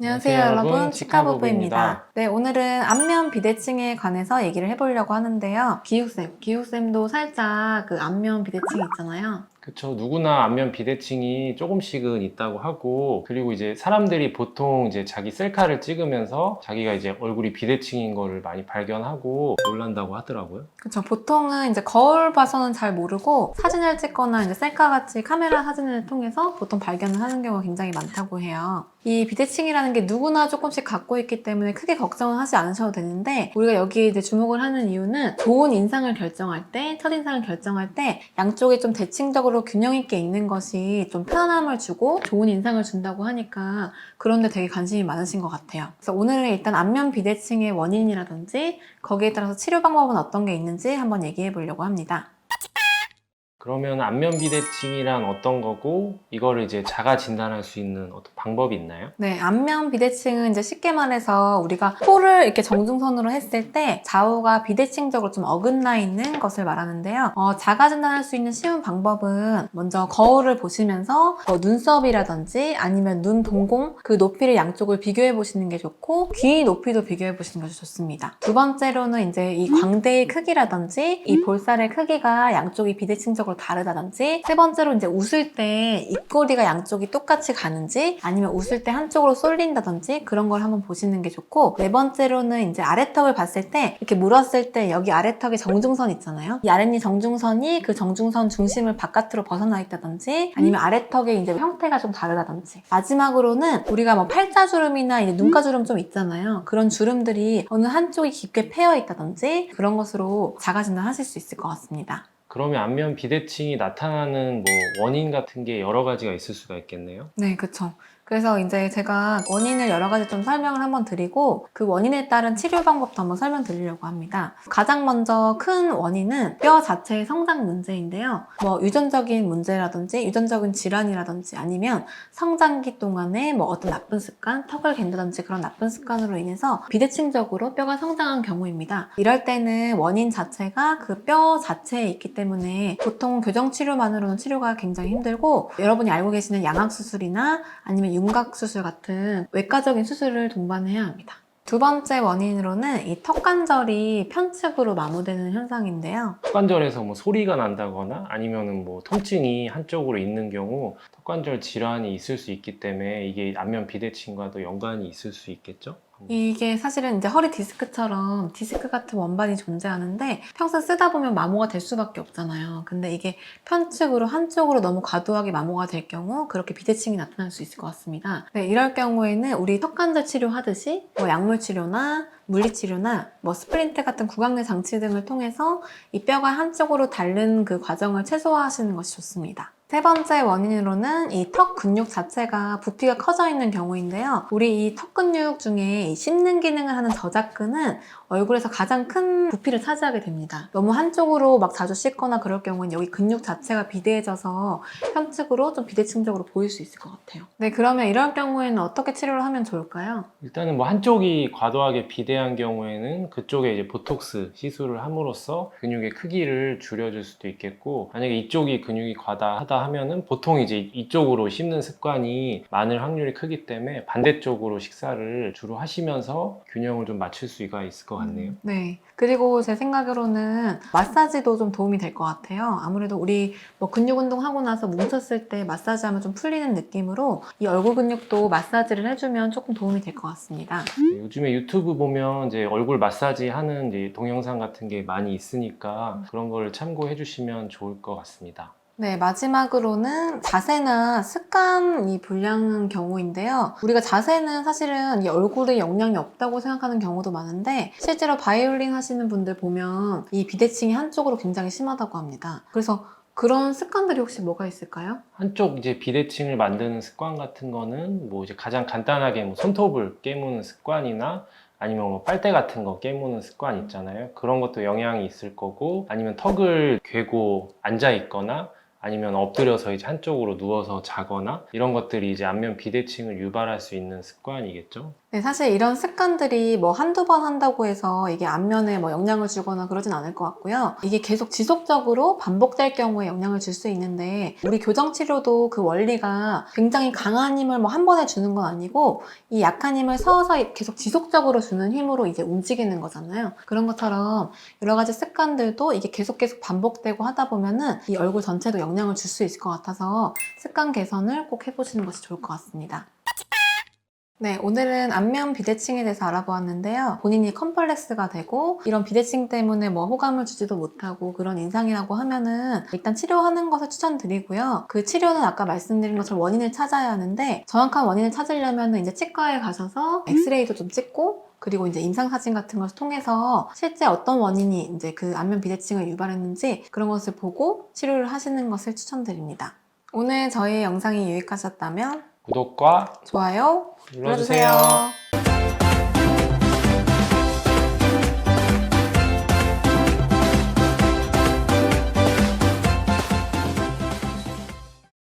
안녕하세요 여러분, 치카부부입니다. 네, 오늘은 안면 비대칭에 관해서 얘기를 해보려고 하는데요. 기욱쌤도 살짝 그 안면 비대칭 있잖아요. 그쵸. 누구나 안면 비대칭이 조금씩은 있다고 하고, 그리고 이제 사람들이 보통 이제 자기 셀카를 찍으면서 자기가 이제 얼굴이 비대칭인 거를 많이 발견하고 놀란다고 하더라고요. 그쵸. 보통은 이제 거울 봐서는 잘 모르고 사진을 찍거나 이제 셀카 같이 카메라 사진을 통해서 보통 발견을 하는 경우가 굉장히 많다고 해요. 이 비대칭이라는 게 누구나 조금씩 갖고 있기 때문에 크게 걱정은 하지 않으셔도 되는데, 우리가 여기 이제 주목을 하는 이유는 좋은 인상을 결정할 때, 첫인상을 결정할 때 양쪽이 좀 대칭적으로 균형 있게 있는 것이 좀 편안함을 주고 좋은 인상을 준다고 하니까 그런데 되게 관심이 많으신 것 같아요. 그래서 오늘은 일단 안면 비대칭의 원인이라든지 거기에 따라서 치료 방법은 어떤 게 있는지 한번 얘기해 보려고 합니다. 그러면 안면 비대칭이란 어떤 거고, 이거를 이제 자가 진단할 수 있는 어떤 방법이 있나요? 네, 안면 비대칭은 이제 쉽게 말해서 우리가 코를 이렇게 정중선으로 했을 때 좌우가 비대칭적으로 좀 어긋나 있는 것을 말하는데요. 자가 진단할 수 있는 쉬운 방법은 먼저 거울을 보시면서 눈썹이라든지 아니면 눈 동공 그 높이를 양쪽을 비교해 보시는 게 좋고, 귀 높이도 비교해 보시는 것이 좋습니다. 두 번째로는 이제 이 광대의 크기라든지 이 볼살의 크기가 양쪽이 비대칭적으로 다르다든지, 세 번째로 이제 웃을 때 입꼬리가 양쪽이 똑같이 가는지 아니면 웃을 때 한쪽으로 쏠린다든지 그런 걸 한번 보시는 게 좋고, 네 번째로는 이제 아래턱을 봤을 때 이렇게 물었을 때 여기 아래턱에 정중선 있잖아요. 이 아랫니 정중선이 그 정중선 중심을 바깥으로 벗어나 있다든지 아니면 아래턱의 이제 형태가 좀 다르다든지, 마지막으로는 우리가 뭐 팔자주름이나 이제 눈가주름 좀 있잖아요. 그런 주름들이 어느 한쪽이 깊게 패여 있다든지 그런 것으로 자가 진단하실 수 있을 것 같습니다. 그러면 안면 비대칭이 나타나는 뭐 원인 같은 게 여러 가지가 있을 수가 있겠네요. 네, 그쵸. 그래서 이제 제가 원인을 여러 가지 좀 설명을 한번 드리고 그 원인에 따른 치료 방법도 한번 설명드리려고 합니다. 가장 먼저 큰 원인은 뼈 자체의 성장 문제인데요. 뭐 유전적인 문제라든지 유전적인 질환이라든지 아니면 성장기 동안에 뭐 어떤 나쁜 습관, 턱을 갠다든지 그런 나쁜 습관으로 인해서 비대칭적으로 뼈가 성장한 경우입니다. 이럴 때는 원인 자체가 그 뼈 자체에 있기 때문에 보통 교정 치료만으로는 치료가 굉장히 힘들고, 여러분이 알고 계시는 양악수술이나 아니면 윤곽수술 같은 외과적인 수술을 동반해야 합니다. 두 번째 원인으로는 이 턱관절이 편측으로 마모되는 현상인데요. 턱관절에서 뭐 소리가 난다거나 아니면은 뭐 통증이 한쪽으로 있는 경우 턱관절 질환이 있을 수 있기 때문에 이게 안면 비대칭과도 연관이 있을 수 있겠죠? 이게 사실은 이제 허리 디스크처럼 디스크 같은 원반이 존재하는데 평소 쓰다 보면 마모가 될 수밖에 없잖아요. 근데 이게 편측으로 한쪽으로 너무 과도하게 마모가 될 경우 그렇게 비대칭이 나타날 수 있을 것 같습니다. 네, 이럴 경우에는 우리 턱관절 치료하듯이 뭐 약물 치료나 물리치료나 뭐 스플린트 같은 구강내 장치 등을 통해서 이 뼈가 한쪽으로 닳는 그 과정을 최소화하시는 것이 좋습니다. 세 번째 원인으로는 이 턱 근육 자체가 부피가 커져 있는 경우인데요. 우리 이 턱 근육 중에 이 씹는 기능을 하는 저작근은 얼굴에서 가장 큰 부피를 차지하게 됩니다. 너무 한쪽으로 막 자주 씹거나 그럴 경우는 여기 근육 자체가 비대해져서 편측으로 좀 비대칭적으로 보일 수 있을 것 같아요. 네, 그러면 이럴 경우에는 어떻게 치료를 하면 좋을까요? 일단은 뭐 한쪽이 과도하게 비대한 경우에는 그쪽에 이제 보톡스 시술을 함으로써 근육의 크기를 줄여줄 수도 있겠고, 만약에 이쪽이 근육이 과다하다 하면은 보통 이제 이쪽으로 씹는 습관이 많을 확률이 크기 때문에 반대쪽으로 식사를 주로 하시면서 균형을 좀 맞출 수가 있을 것 같네요. 네. 그리고 제 생각으로는 마사지도 좀 도움이 될 것 같아요. 아무래도 우리 뭐 근육 운동하고 나서 뭉쳤을 때 마사지하면 좀 풀리는 느낌으로 이 얼굴 근육도 마사지를 해주면 조금 도움이 될 것 같습니다. 요즘에 유튜브 보면 이제 얼굴 마사지 하는 이제 동영상 같은 게 많이 있으니까 그런 거를 참고해 주시면 좋을 것 같습니다. 네, 마지막으로는 자세나 습관이 불량한 경우인데요. 우리가 자세는 사실은 이 얼굴에 영향이 없다고 생각하는 경우도 많은데, 실제로 바이올린 하시는 분들 보면 이 비대칭이 한쪽으로 굉장히 심하다고 합니다. 그래서 그런 습관들이 혹시 뭐가 있을까요? 한쪽 이제 비대칭을 만드는 습관 같은 거는 뭐 이제 가장 간단하게 뭐 손톱을 깨무는 습관이나 아니면 뭐 빨대 같은 거 깨무는 습관 있잖아요. 그런 것도 영향이 있을 거고, 아니면 턱을 괴고 앉아 있거나 아니면 엎드려서 이제 한쪽으로 누워서 자거나 이런 것들이 이제 안면 비대칭을 유발할 수 있는 습관이겠죠. 네, 사실 이런 습관들이 뭐 한두 번 한다고 해서 이게 안면에 뭐 영향을 주거나 그러진 않을 것 같고요. 이게 계속 지속적으로 반복될 경우에 영향을 줄 수 있는데, 우리 교정치료도 그 원리가 굉장히 강한 힘을 뭐 한 번에 주는 건 아니고 이 약한 힘을 서서히 계속 지속적으로 주는 힘으로 이제 움직이는 거잖아요. 그런 것처럼 여러 가지 습관들도 이게 계속 반복되고 하다 보면은 이 얼굴 전체도 영향을 줄 수 있을 것 같아서 습관 개선을 꼭 해보시는 것이 좋을 것 같습니다. 네, 오늘은 안면 비대칭에 대해서 알아보았는데요. 본인이 컴플렉스가 되고 이런 비대칭 때문에 뭐 호감을 주지도 못하고 그런 인상이라고 하면은 일단 치료하는 것을 추천드리고요. 그 치료는 아까 말씀드린 것처럼 원인을 찾아야 하는데, 정확한 원인을 찾으려면 이제 치과에 가셔서 엑스레이도 좀 찍고, 그리고 이제 임상사진 같은 것을 통해서 실제 어떤 원인이 이제 그 안면 비대칭을 유발했는지 그런 것을 보고 치료를 하시는 것을 추천드립니다. 오늘 저희 영상이 유익하셨다면 구독과 좋아요 눌러주세요. 눌러주세요.